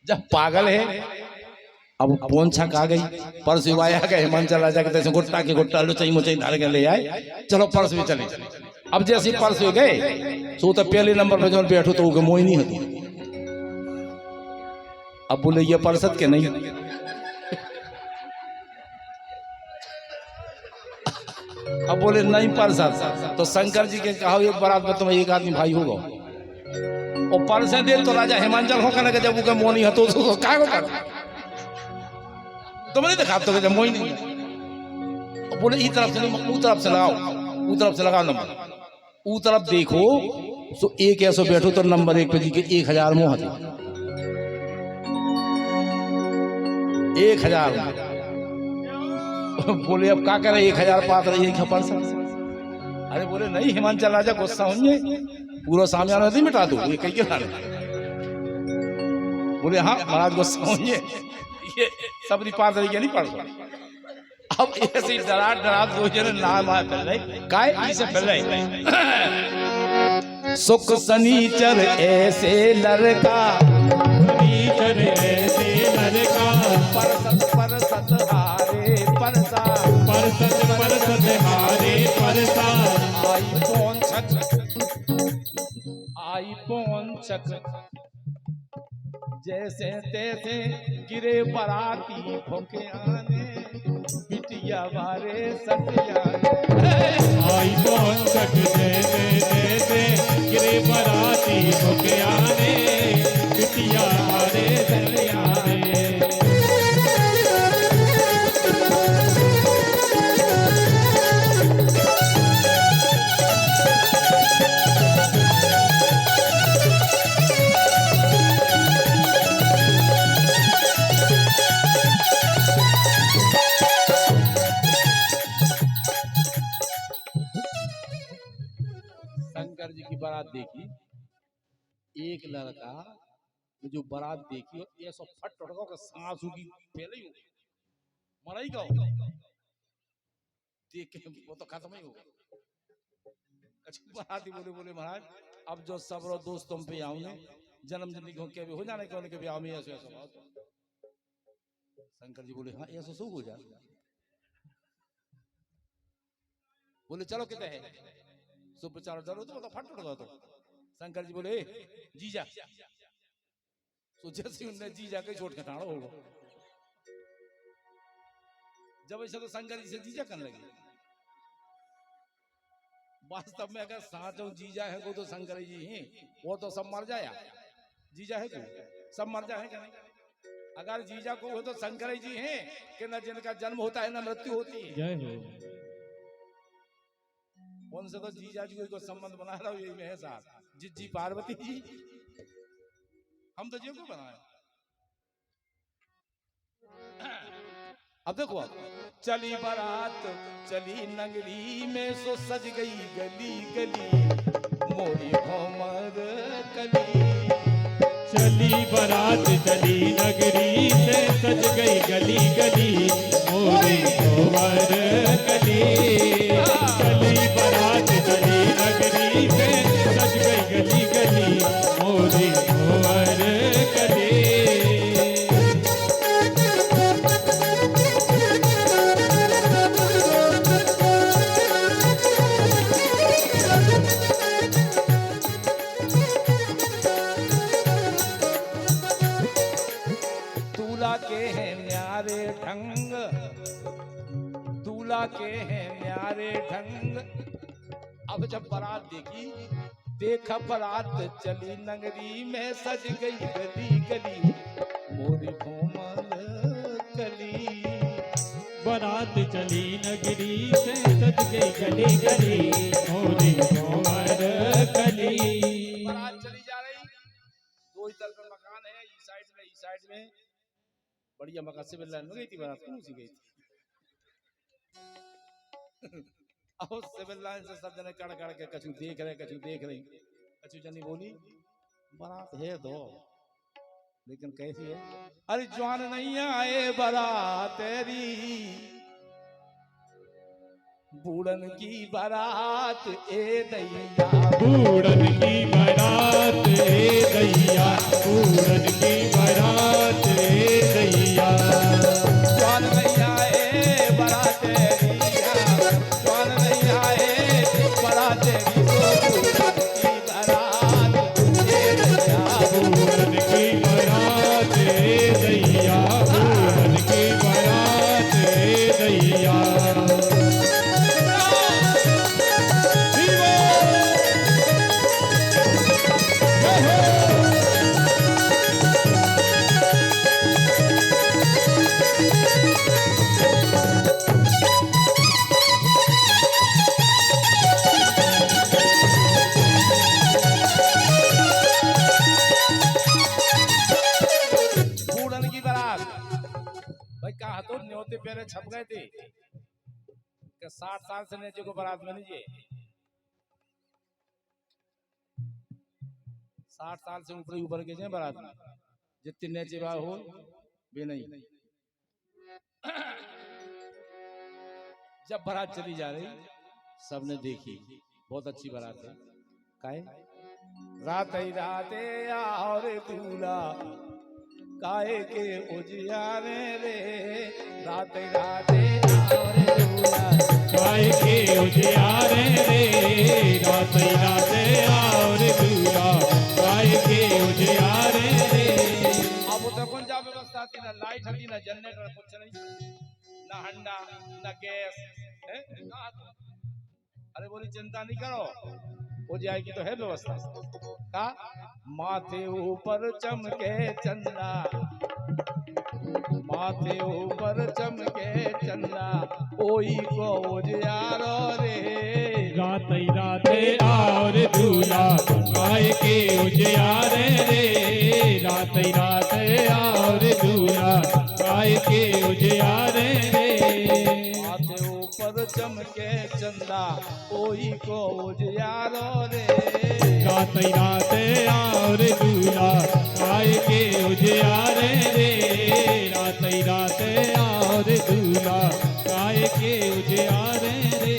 जब पागल है अब पोंछा आ गई पर्स भी आया गए हिमांचल राजा के तैसे गुट्टा के गुट्टा लुचाई मुचाई धार के ले आए चलो पर्स भी चले अब जैसे पर्स भी गए सो तो पहले नंबर पे जो बैठो तो वो मोही नहीं होती अब बोले ये पर्सद के नहीं अब बोले नहीं पर्सद तो शंकर जी के कहा एक बारात में तुम्हें एक आदमी भाई होगा और पर्स दे तो राजा हिमांचल होकर ना जब वो मोह नहीं हो तो क्या होगा तो मैंने देखा तो जब मोही नहीं बोले इस तरफ से नहीं ऊ तरफ से लगाओ ऊ तरफ से लगाओ नंबर ऊ तरफ देखो तो एक ऐसा बैठो तो नंबर एक पे जी के 1000 मोह 1000 बोले अब क्या करे 1000 पात रही है खपर से अरे बोले नहीं हिमांचल राजा गुस्सा होंगे पूरा सामने नहीं मिटा दो ये कहीं के बोले हाँ महाराज गुस्सा होंगे ये सब पात रही नहीं पड़ अब ऐसे डरा दो जने नाम पहले काय इसे पहले सुख सनीचर ऐसे लड़का सनीचर ऐसे लड़का परसत हारे परसा परसत हारे परसा आई पौंछक जैसे तैसे गिरे बराती भोंके आने बिटिया वारे सतिया आई पौंछक जैसे तैसे गिरे बराती भोंके आने बिटिया वारे सतिया बारात देखी एक लड़का जो बारात देखी ये सब फट टड़का का सांस होगी पहले ही मरा ही का देख के वो तो खत्म ही होगा बाराती बोले बोले महाराज अब जो सब दोस्त तुम पे आऊंगे जन्म जिंदगी के भी हो जाने के उनके ब्याह में ऐसे ऐसा शंकर जी बोले हाँ ऐसा सुख हो जाए बोले चलो कितने है सुप्रचार चलो तो फट उड़गा तो शंकर जी बोले जीजा तो जैसे उनने जीजा के छोड़ के ठाड़ो होगा जब ऐसा तो शंकर जी से जीजा करने लगे वास्तव में अगर साथ जीजा है को तो शंकर जी हैं वो तो सब मर जाया जीजा है को सब मर जाए क्या नहीं अगर जीजा को हो तो शंकर जी हैं कि न जिनका जन्म होता है ना मृत्यु होती है जय हो उनसे तो जीजा जी को संबंध बना रहा हूं यही है साहब जी पार्वती जी हम तो जी को बनाए अब देखो चली बारात चली नगरी में सो सज गई गली गली मोरी भौमर कली चली बारात चली नगरी से सज गई गली गली मोरी भौमर कली चली बारात चली नगरी से सज गई गली गली मोरी भौमर कली के हैं न्यारे ढंग अब जब बारात देखी देखा बारात चली नगरी में सज गई गली गली मोरी कोमल कली बारात चली नगरी से सज गई गली गली मोरी कोमल कली बारात चली जा रही दो ही तल पर मकान है इस साइड में बढ़िया मकान सिविल लाइन में गई थी बारात कौन सी गई थी अब सिविल लाइन से सब जने कड़ कड़ के कछु देख रहे कछु जनी बोली बारात है दो लेकिन कैसी है अरे जवान नहीं आए बारात तेरी बूढ़न की बारात ए दैया बूढ़न की बारात ए दैया बूढ़न की बारात होते पहले छप गए थे कि 60 साल से नीचे को बारात में लीजिए, 60 साल से ऊपर ऊपर के जाए बारात में, जितने नीचे बार हो वे नहीं। जब बारात चली जा रही सबने देखी बहुत अच्छी बारात है, काहे रात ही राते और दूल्हा काहे के उजियारे रे, रात ही राते और दूल्हा काहे के उजियारे रे, रात ही राते और दूल्हा काहे के उजियारे रे। अब तो कौन जा व्यवस्था थी, ना लाइट थी, ना जनरेटर, कुछ नहीं, ना हंडा, ना गैस है? अरे बोली चिंता नहीं करो, हो जाएगी, तो है व्यवस्था का। माथे ऊपर चमके चंदा, माथे ऊपर चमके चंदा, ओई को उजियारो रे, रात ही राते और दूल्हा काहे के उजियारे रे, रात ही राते और दूल्हा काहे के उजियारे रे। माथे ऊपर चमके चंदा, ओई को उजियारो रे, रात ही राते और दूल्हा काहे के उजियारे रे, रात ही राते और दूल्हा काहे के उजियारे रे।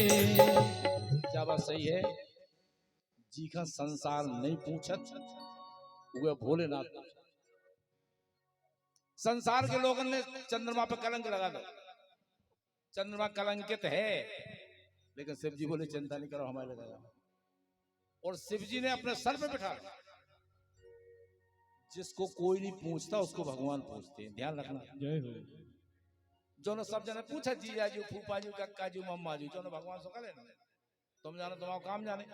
क्या बात सही है जी का संसार नहीं पूछत वे भोलेनाथ पूछत। संसार के लोगों ने चंद्रमा पे कलंक लगा दो, चंद्रमा कलंकित है, लेकिन शिव जी बोले चिंता नहीं करो हमारे लगाया, और शिव जी ने अपने सर पे बिठा रखा। जिसको कोई नहीं पूछता उसको भगवान पूछते हैं, ध्यान रखना। जय हो। जो न सब जने पूछा जीजा जी, फूफा जी, कक्का जी, मम्मा जी, जो न भगवान सो करे, तुम जानो तुम्हारा काम जाने।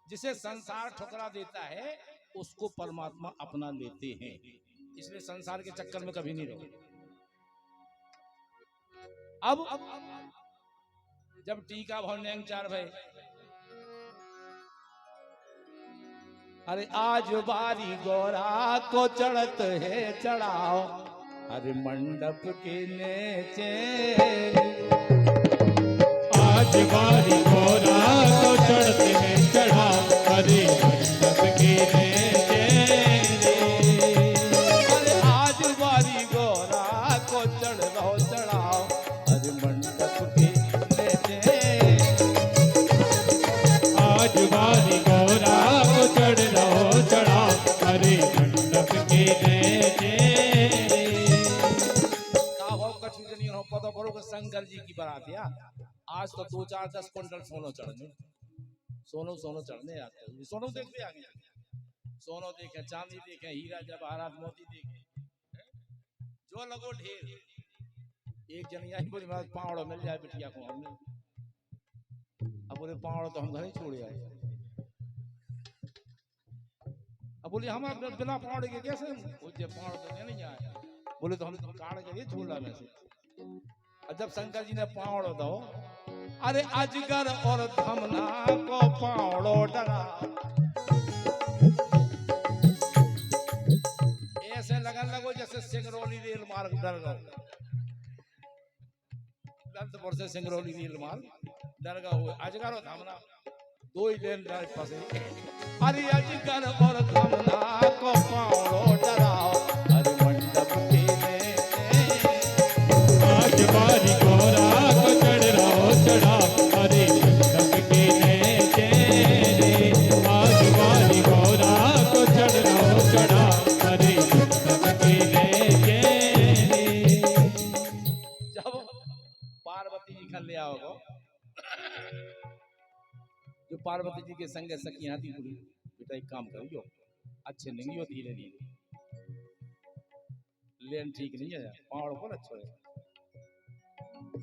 जिसे संसार ठुकरा देता है उसको परमात्मा अपना लेते हैं, इसलिए संसार के चक्कर में कभी नहीं रहो। अब जब टीका भवन चार भाई, अरे आज बारी गौरा को चढ़त है चढ़ाओ, अरे मंडप के नीचे, आज बारी गौरा को चढ़ते हैं चढ़ा, अरे मंडप के नीचे, अरे आज बारी गौरा को चढ़ाओ चढ़ाओ, अरे मंडप के नीचे, आज बारी गौरा को चढ़ रहो चढ़ा, अरे मंडप के नीचे। पता करो कि शंकर जी की बारात या आज तो 2-4-10 क्विंटल सोनो चढ़ने, सोनो चढ़ने आते हैं। सोनो देखते आगे, सोनो देखे, चांदी देखे, हीरा जवाहरात मोती देखे, जो लगो ढेर। एक जन यही बोली महाराज पावड़ो मिल जाए बिटिया को हमने, अब बोले पावड़ो तो हम घर ही छोड़ आए। अब बोले हम बिना पावड़े के कैसे, पावड़ो तो नहीं आए, बोले तो हम काट के छोड़ रहा में से। जब शंकर जी ने पावड़ो दो, अरे अजगर और धमना को पावड़ो डरा, ऐसे लगन लगो जैसे सिंगरौली रेल मार्ग डर गो, ललितपुर से सिंगरौली रेल मार्ग डर गो हुए। अजगर और धमना दो ही लेन फंसे, अरे अजगर और धमना को पावड़ो डराओ, अरे मंडप के आज बारी गौरा को चढ़ रहो चढ़ा, अरे मंडप के नीचे, आज बारी गौरा को चढ़ रहो चढ़ा, अरे मंडप के नीचे। जब पार्वती जी खन ले आओगे, जो पार्वती जी के संगे सखियां थी, बोली बेटा एक काम करियो, अच्छे नहीं हो, धीरे धीरे लेन ठीक नहीं है, पावड़ को अच्छा है,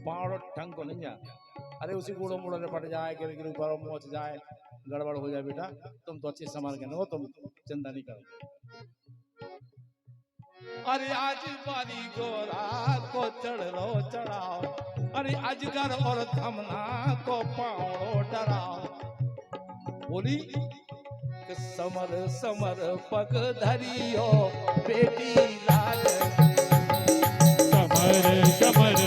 पावड़ ढंग को नहीं है, अरे उसी गुड़ो मुड़ो ने पट जाए, गिर गिर ऊपर मोच जाए, गड़बड़ हो जाए। बेटा तुम तो अच्छे संभाल के हो, तुम चिंता नहीं करो। अरे आज बारी गौरा को चढ़ लो चढ़ाओ, अरे अजगर और धमना को पावड़ो डराओ। बोली कि समर समर पग धरियो बेटी लाल, समर समर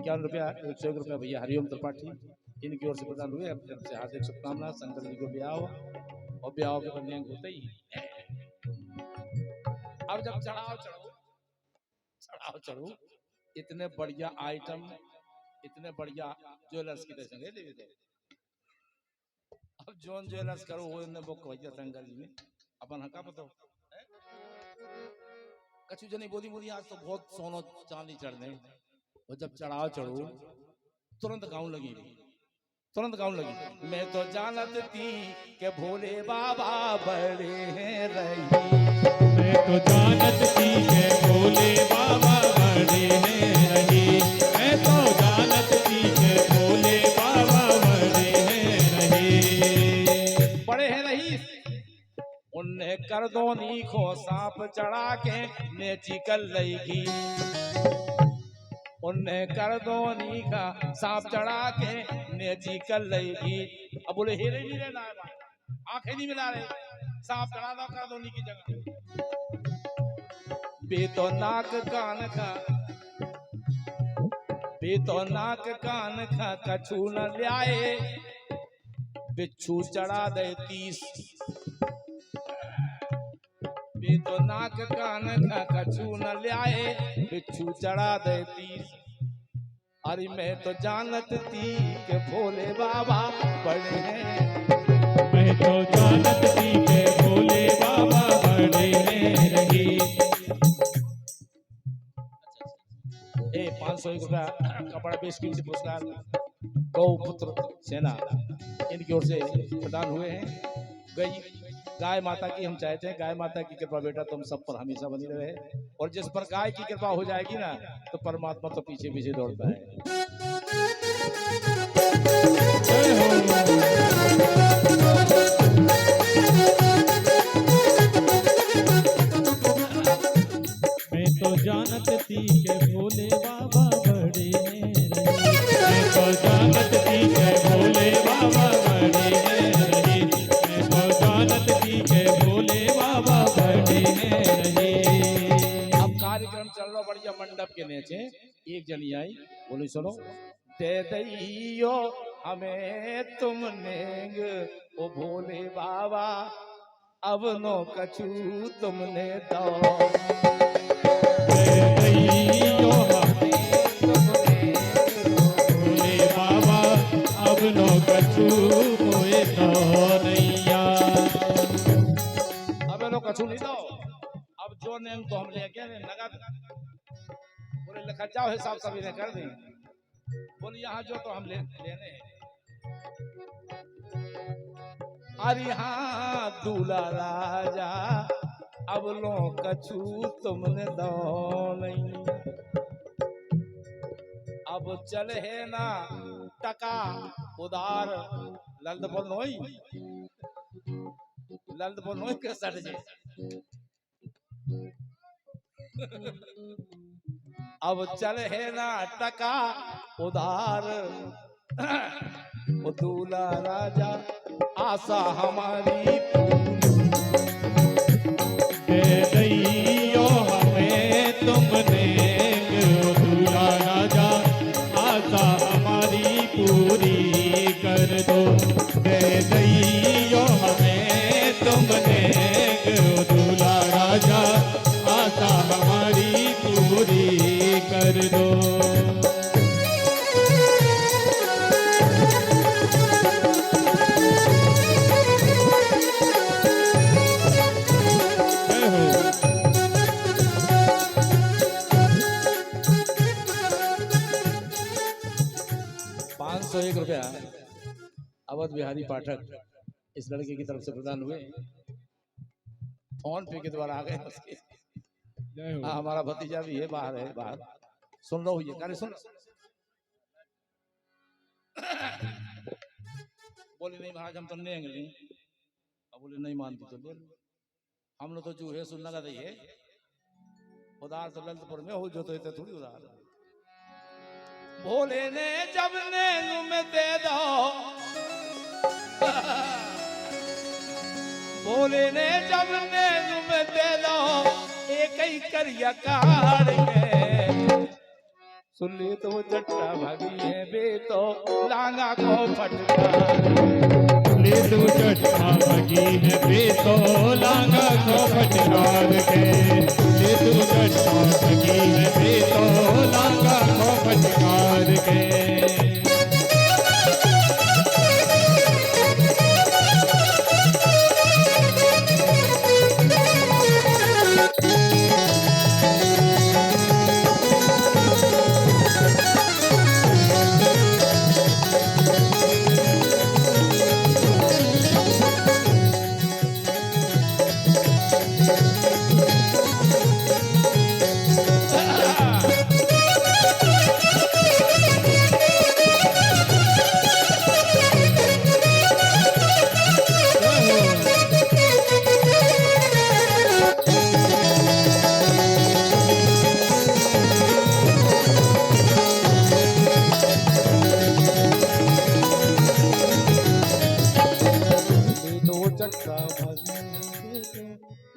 ₹51 ₹101 भैया हरिओम त्रिपाठी इनकी ओर से प्रदान हुए। अपने तरफ से हार्दिक शुभकामना। शंकर जी को ब्याह हो और ब्याह के बंधन होते ही अब जब चढ़ाव चढ़ो इतने बढ़िया आइटम, इतने बढ़िया ज्वेलर्स की तरह देवी थे। अब जोन ज्वेलर्स करो वो ने बुक भैया शंकर जी ने अपन हका पतो कछु जनी बोली आज तो बहुत सोनो चांदी चढ़ने। और जब चढ़ाव चढ़ो तुरंत गाँव लगी मैं तो जानत थी कि भोले बाबा बड़े हैं रही। मैं तो जानत थी के भोले बाबा बड़े हैं रही। मैं तो जानत थी के भोले बाबा बड़े हैं रही। उनने कर दो नीखो सांप चढ़ा के नेची कर लेगी। उनने कर दो नीखा सांप चढ़ा के नेची कर लेगी। अब बोले हेरे नहीं रहना है, आंखें नहीं मिला रहे, सांप चढ़ा दो कर दो नी की जगह। बेतो नाक कान खा कछु न ल्याए। बिच्छू चढ़ा दे 30। बेतो नाक कान खा कछु न ल्याए। बिच्छू चढ़ा दे 30। अरे मैं तो जानत थी कि भोले बाबा बड़े हैं। मैं तो जानत थी के भोले बाबा बड़े हैं रही। 501 कपड़ा बेच की पुरस्कार गौपुत्र सेना इनकी ओर से प्रदान हुए हैं। गाय माता की हम चाहते हैं गाय माता की कृपा बेटा तुम सब पर हमेशा बनी रहे। और जिस पर गाय की कृपा हो जाएगी ना तो परमात्मा तो पीछे पीछे दौड़ता है। मैं तो जानत थी के भोले बाबा बड़े हैं रही। मैं तो जानत थी के भोले बाबा बड़े हैं रही। मैं तो जानत थी के भोले बाबा बड़े हैं रही। अब कार्यक्रम चल रहा बढ़िया मंडप के नीचे एक जनी आई बोली सुनो दे दैयो हमें तुमने ओ भोले बाबा अब नो कछु तुमने दो। दैयो भोले बाबा अब नो कछु मोए तो नैया। अब नो कछु नहीं दो। अब जो नेम तो हम ले गए नगद बोले लिखा जाओ हिसाब सभी ने कर दी। बोले यहाँ जो तो हम लेने हैं। अरे हाँ दूल्हा राजा अब लो कछु तुमने दो नहीं। अब चल है ना टका उदार लल्द बोल के सट जे। अब चल है ना टका उधार वो दूल्हा राजा आशा हमारी दे दैयो हमें तुमने दूल्हा राजा आशा हमारी पूरी कर दो। दे दैयो हमें तुमने दूल्हा राजा आशा हमारी पूरी कर दो। जय हो। 501 अवध बिहारी पाठक इस लड़के की तरफ से प्रदान हुए। फोन पे के द्वारा आ गए उसके। जय हो। हाँ हमारा भतीजा भी है बाहर सुन रहा हूँ ये कार्य सुन। बोले नहीं महाराज हम तो नहीं। अब बोले नहीं मानती तो ले लो। हम लोग तो जूहे सुनना का है उदार तो ललितपुर में हो जो तो इतने थोड़ी उदार। भोले ने जब ने में दे दो। भोले ने जब ने में दे दो एक ही करिया कार के सुन ले तो चट्टा भागी है बे तो लांगा को फटका ले तू चट्टा भगी है बेतो लांगा को फटकार के ले तू चट्टा भगी है बेतो लांगा को फटकार के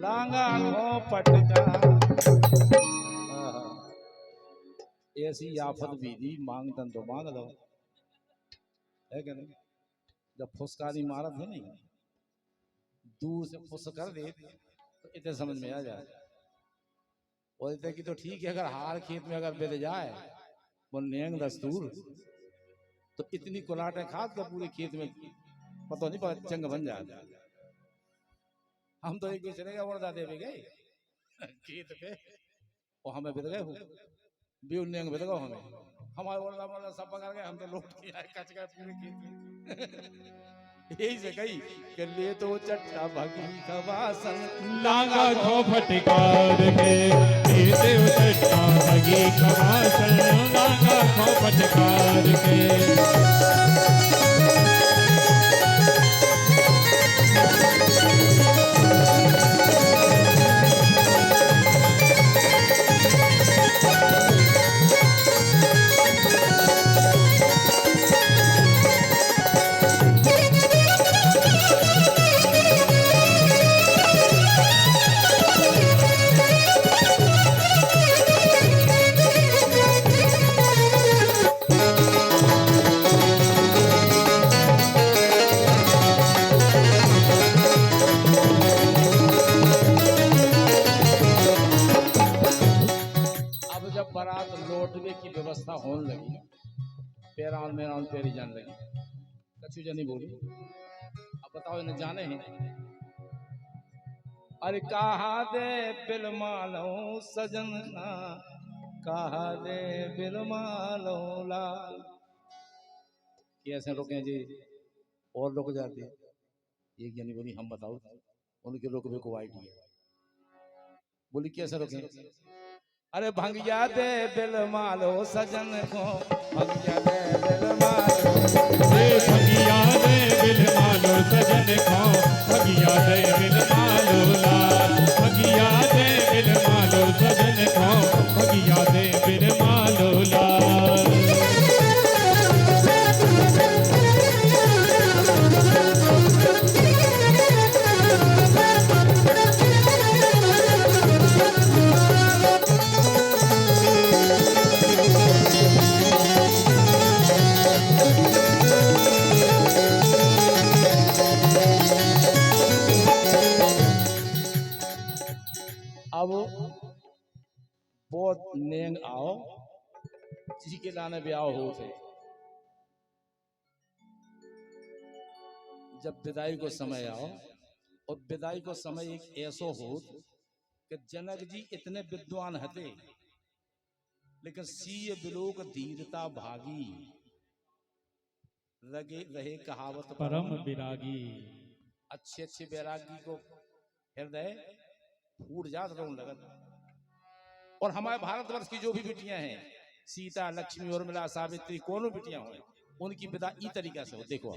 लांगा को पटका ऐसी आफत भी दी मांग तन तो मांग लो है कि नहीं जब फुसकारी मारत है नहीं दूर से फुस कर दे तो इतने समझ में आ जाए और इतने की तो ठीक है अगर हार खेत में अगर बेद जाए वो नेंग दस्तूर तो इतनी कुलाटें खाद का पूरे खेत में पता नहीं पता चंग बन जाता हम तो एक दूसरे का वर्दा दे भी गए खेत पे और हमें बिद गए हो भी उन्हें बिद गए हमें हमारे वर्दा सब पकड़ गए हम तो लौट के आए कच गए पूरे खेत में यही से कही कि ले तो चट्टा भागी का वासन लांगा को फटकार के ले तू चट्टा भगी का वासन लांगा को फटकार के बारात लौटने की व्यवस्था होने लगी पैरान मेरान पेरी जाने लगी कछु जनी बोली अब बताओ इन्हें जाने हैं अरे कहा दे बिल मालो सजन कहा दे बिल मालो लाल कैसे रुके जी और रुक जाते एक जनी बोली हम बताओ उनके रुकने को आइडिया बोली कैसे रुके अरे भंगिया दे बिल मालो सजन को भंगिया दे बिल मालो भंगिया दे बिल मालो सजन को भंगिया दे बिल मालो लाल भंगिया दे बिल मालो सजन को भंगिया दे बिल मालो लाल अब बहुत नेंग आओ जी के लाने भी आओ हो थे जब विदाई को समय आओ और विदाई को समय एक ऐसो हो कि जनक जी इतने विद्वान हते लेकिन सीय बिलोक धीरता भागी लगे रहे कहावत परम विरागी अच्छे अच्छे बैरागी को हृदय फूट जात रोन लगत और हमारे भारतवर्ष की जो भी बिटियां हैं सीता लक्ष्मी उर्मिला सावित्री कोनो बिटियां हो उनकी विदा ई तरीका से हो देखो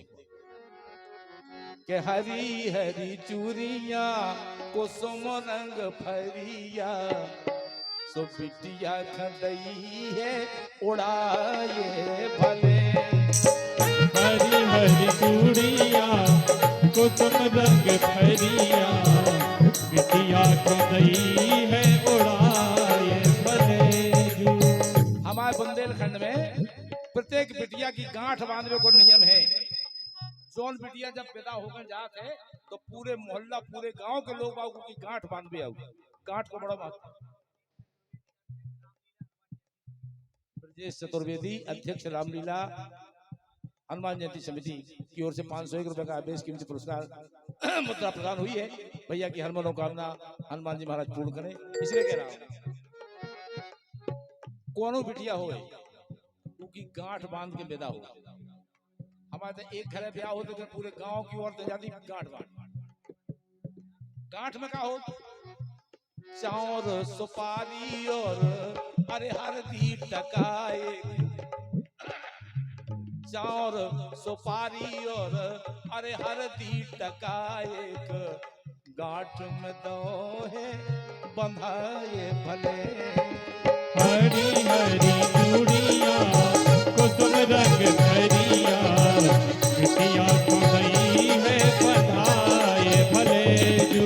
के हरी हरी चूरिया कुसुम रंग फरिया सो बिटिया खदई है उड़ाए भले हरी हरी चूड़िया कुसुम रंग फरिया बिटिया खदई है उड़ाए भले हमारे बुंदेलखंड में प्रत्येक बिटिया की गांठ बांधने को नियम है। जोन बिटिया जब पैदा होकर जात है तो पूरे मोहल्ला पूरे गांव के लोग बाबू की गांठ बांधबे आओ। गांठ को बड़ा महत्व। ब्रजेश चतुर्वेदी अध्यक्ष रामलीला हनुमान जयंती समिति की ओर से 501 रुपए का बेश कीमती पुरस्कार मुद्रा प्रदान हुई है। भैया की हर मनोकामना हनुमान जी महाराज पूर्ण करें। इसलिए कह रहा हूं कोनो बिटिया हो उनकी गांठ बांध के पैदा हो। हमारे तो एक घर ब्याह हो तो पूरे गांव की औरत जाती गांठ बांध। गांठ में क्या हो? चाउर सुपारी और अरे हरदी टकाए। चाउर सुपारी और अरे हरदी टकाए गांठ में दो है बंधाए भले। हरी हरी चूड़िया कुसुम रंग धरिया बिटिया को गई है बधाए भले जू।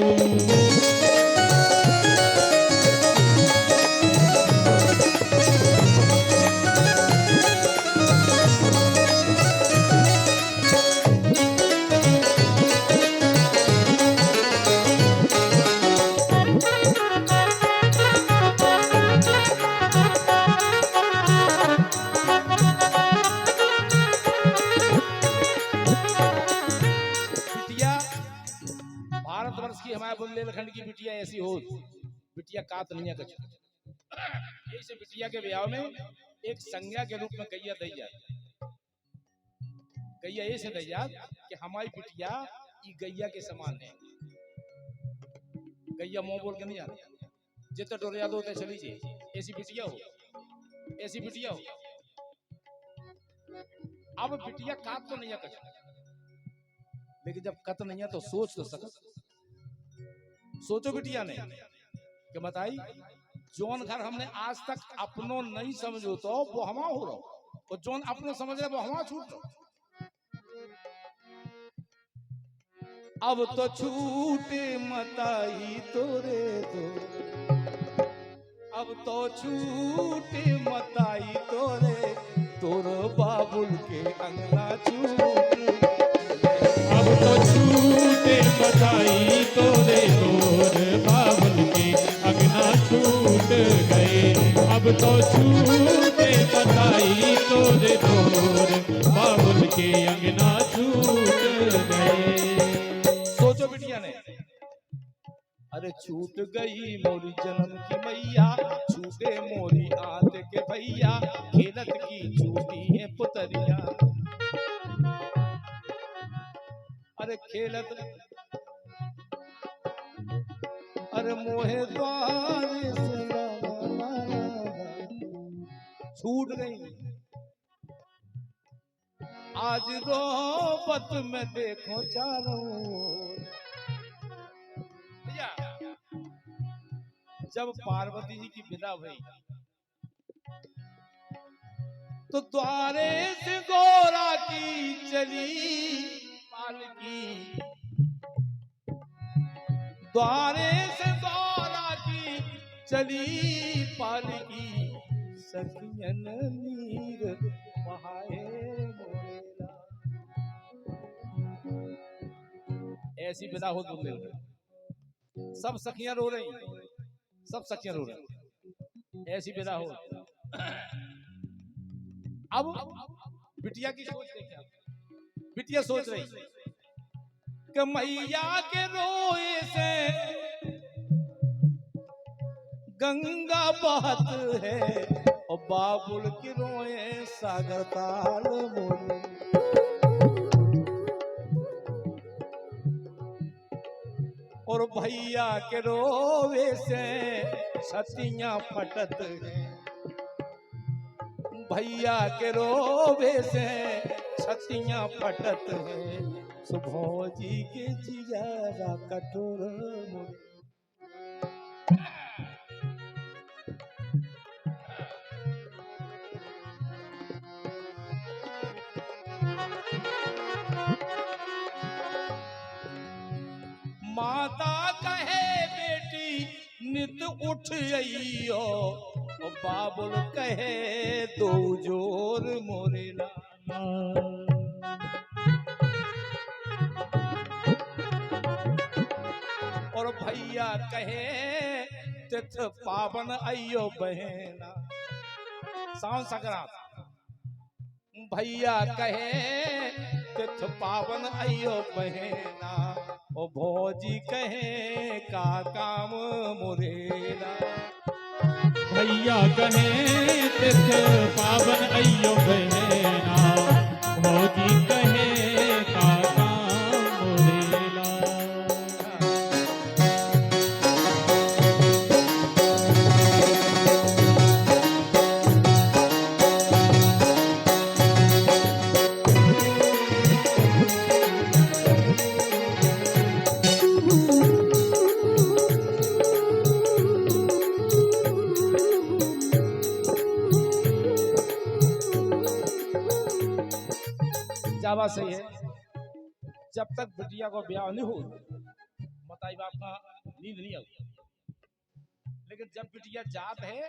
भारतवर्ष की हमारे बुंदेलखंड की बिटिया ऐसी हो। बिटिया कात नहीं कछ ऐसे बिटिया के ब्याह में एक संज्ञा के रूप में गैया दी जाती। गैया ऐसे दी जाती कि हमारी बिटिया ये गैया के समान है। गैया मुंह बोल के नहीं आती। जितना डोरिया दो चली जाए। ऐसी बिटिया हो। ऐसी बिटिया हो। अब बिटिया कात तो नहीं कछ, लेकिन जब कत नहीं है तो सोच तो सकत। सोचो बिटिया ने कि बताई जोन घर हमने आज तक अपनों नहीं समझो तो वो हमा हो रहा और जोन अपनों समझ रहे वो हमा छूट रहा। अब तो छूटे मताई तोरे दो। अब तो छूटे मताई तोरे तोर बाबुल के अंगना छूट। अब तो छूटे बधाई तोरे तोर बाबुल के अंगना छूट गए। अब तो छूटे बधाई तोरे तोर बाबुल के अंगना छूट गए। सोचो बिटिया ने अरे छूट गई मोरी जन्म की मैया छूटे मोरी आत के भैया खेलत की छूटी है पुतरिया। अरे खेलत अरे मोहे द्वार से छूट गई। आज रोबत में देखो चारों भैया। जब पार्वती जी की विदा हुई तो द्वारे से गौरा की चली पालकी। द्वारे से गौरा की चली पालकी सखियन नीर बहाए मोरेला। ऐसी विदा हो तुम सब सखियां रो रही। सब सखियां रो रही। ऐसी विदा हो। अब बिटिया की सोच देखिए। बिटिया सोच रही कि मैया के रोए से गंगा बहत है और बाबुल के रोए सागर ताल मोरे। और भैया के रोवे से छतियां फटत है। भैया के रोवे से छतियां फटत है। सुबह जी के जियारा कठोर मोरे। माता कहे बेटी नित उठ आइयो बाबुल कहे दो जोर मोरे लाला। और भैया कहे तिथ पावन अयो बहना। सावन संक्रांत भैया कहे तिथ पावन अयो बहना। ओ भौजी कहे का काम मुरेला। भैया कहे तिथ पावन अयो बहना। भौजी कहे का काम मुरेला। जावा सही है। जब तक बिटिया को ब्याह नहीं हो माता बाप का नींद नहीं आती। लेकिन जब बिटिया जात है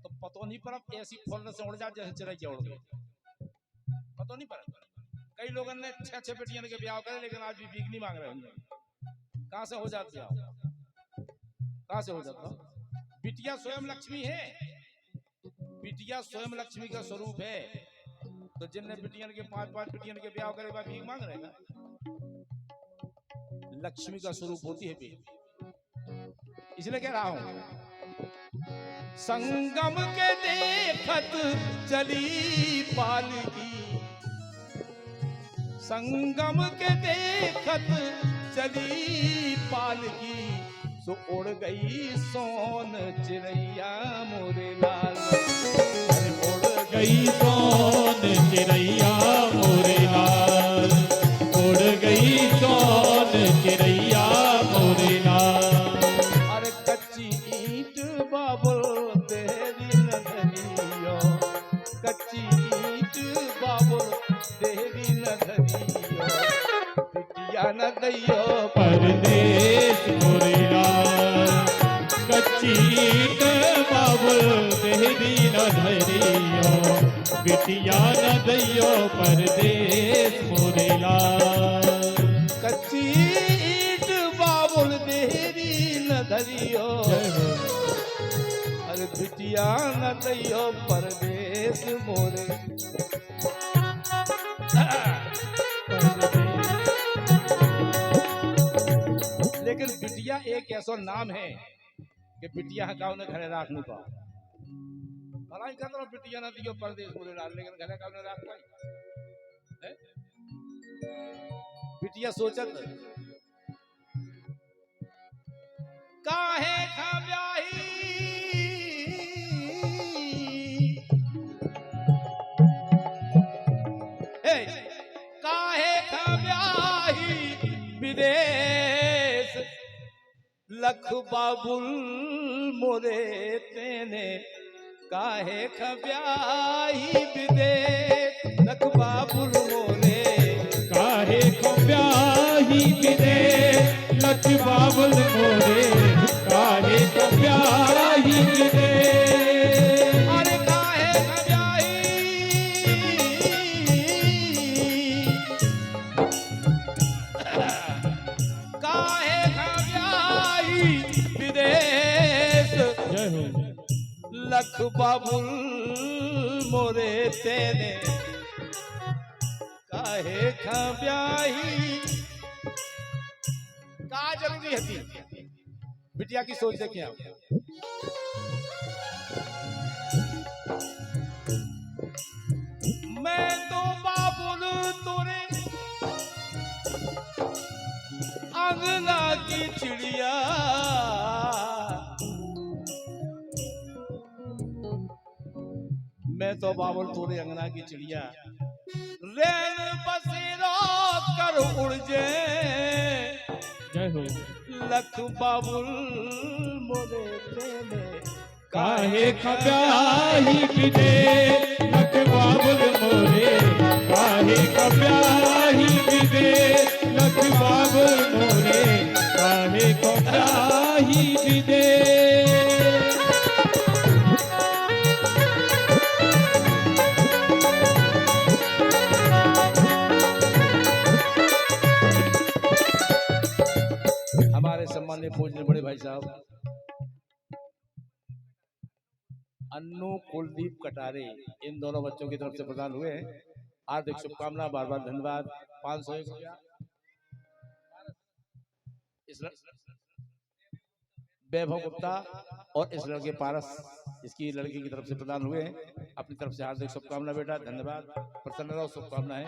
तो पतो नहीं पड़ा, ऐसी फौरन से उड़ जाए जैसे चिड़ै उड़ गई। पतो नहीं पड़ा। कई लोगों ने 6 बेटियां के ब्याह करे लेकिन आज भी भीख नहीं मांग रहे होंगे। कहां से हो जाते हो? कहां से हो जाता? बिटिया स्वयं लक्ष्मी है। बिटिया स्वयं लक्ष्मी का स्वरूप है। तो जिनने बिटियन के 5 बिटियन के ब्याह करे वह भीख मांग रहेगा। लक्ष्मी का स्वरूप होती है बेटी। इसलिए कह रहा हूं संगम के देखत चली पालकी। संगम के देखत चली पालकी। सो उड़ गई सोन चिड़ैया मोरे लाल। उड़ गई सोन चिड़ैया मोरे लाल। उड़ गई सोन चिड़ैया मोरे लाल। अरे कच्ची ईंट बाबुल तेरी नधरियो। कच्ची ईंट बाबुल तेरी नधरियो। बिटिया न दैयो परदेस मोरे लाल। कच्ची ईंट बाबुल तेरी न धरियो। बिटिया न दैयो परदेस मोरे लाल। कच्ची ईंट बाबुल तेरी न धरियो। अरे बिटिया न दैयो परदेस मोरे। लेकिन बिटिया एक ऐसा नाम है कि बिटिया गाँव ने घरे राख नहीं पाओ। भलाई कर रहा बिटिया न दियो परदेस मोरे लाल। लेकिन घरे गाँव ने राख पाई है? बिटिया सोचत काहे खा ब्याही। काहे खा ब्याही विदेश। लख बाबुल मोरे तेने काहे खा ब्याही विदेश। लख बाबुल मोरे काहे खा ब्याही विदेश। लख बाबुल मोरे काहे खा ब्याही विदेश। अरे काहे खा ब्याही। काहे खा ब्याही विदेश। जय हो। लख बाबुल मोरे तेने काहे खा ब्याही। का जरूरी है बिटिया की सोच देखिए आप। मैं तो बाबुल तोरे अंगना की चिड़िया। मैं तो बाबुल तोरे अंगना की चिड़िया। रैन बसेरा कर उड़ जे। जय हो। लख बाबुल मोरे तेने काहे खा ब्याही विदेश। लख बाबुल मोरे काहे खा ब्याही विदेश। लख बाबुल मोरे काहे खा ब्याही विदेश। पूजने बड़े भाई साहब अन्नू कुलदीप कटारे, इन दोनों बच्चों की तरफ से प्रदान हुए हैं। हार्दिक शुभकामना, बार बार धन्यवाद। 501 रुपया वैभव गुप्ता और इस लड़के पारस, इसकी लड़की की तरफ से प्रदान हुए हैं। अपनी तरफ से हार्दिक शुभकामना बेटा, धन्यवाद। प्रसन्न रहो, शुभकामनाएं।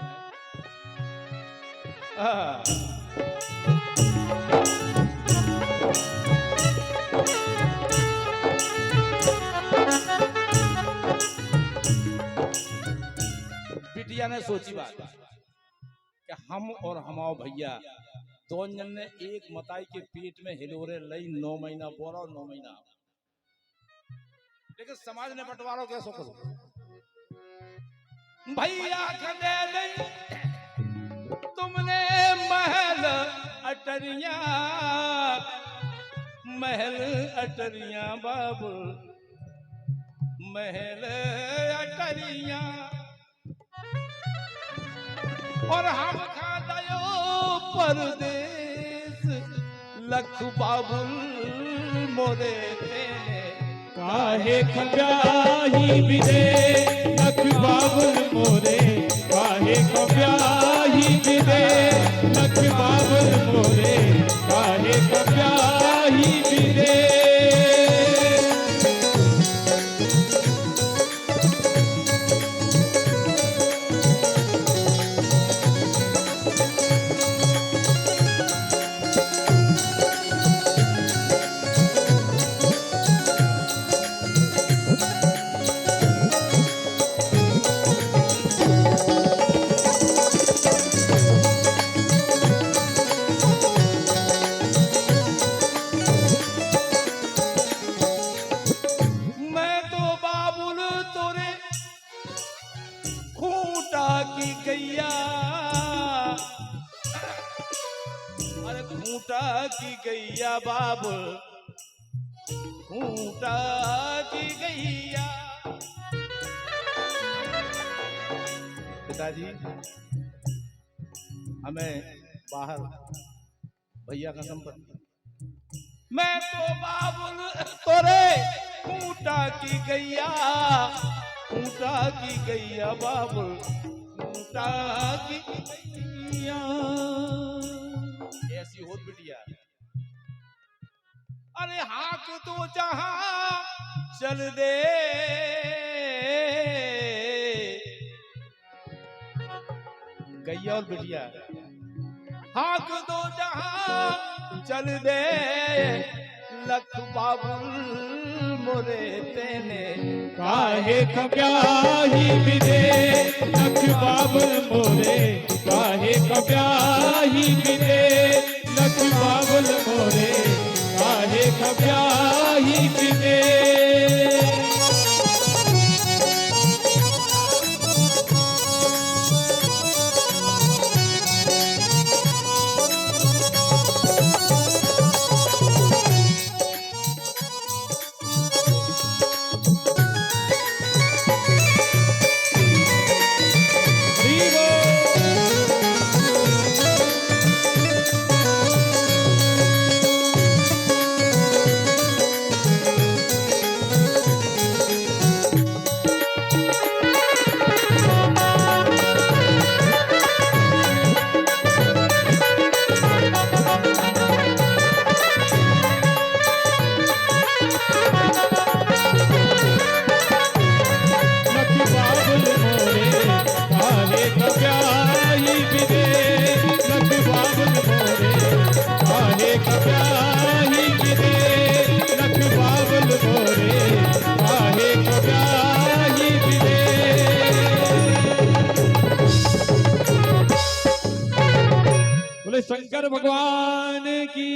बिटिया ने सोची बात कि हम और हमाओ भैया दोनों जन ने एक मताई के पेट में हिलोरे लई 9 महीना बोरा और 9 महीना, लेकिन समाज ने बंटवारा कैसे करो भैया कदे नहीं तुमने महल अटरिया बाबू महल अटरिया और हम खा दयो परदेश लख बाबुल मोरे तेने काहे खब्याही विदे लख बाबुल मोरे, काहे खब्याही विदे लख बाबुल मोरे, काहे खब्याही विदे। की गैया बाबुल खूंटा की गैया। पिताजी हमें बाहर भैया का संपत्ति, मैं तो बाबुल तोरे खूंटा की गैया, खूंटा की गैया बाबुल खूंटा की गैया। ऐसी होत बिटिया, अरे हाक तो जहां चल दे गैया और बिटिया, हाक तो जहां चल दे लख बाबुल मोरे तेने, काहे खब्याही विदे लख बाबुल मोरे, काहे खब्याही विदे लख बाबुल मोरे, काहे खब्याही विदे। शंकर भगवान की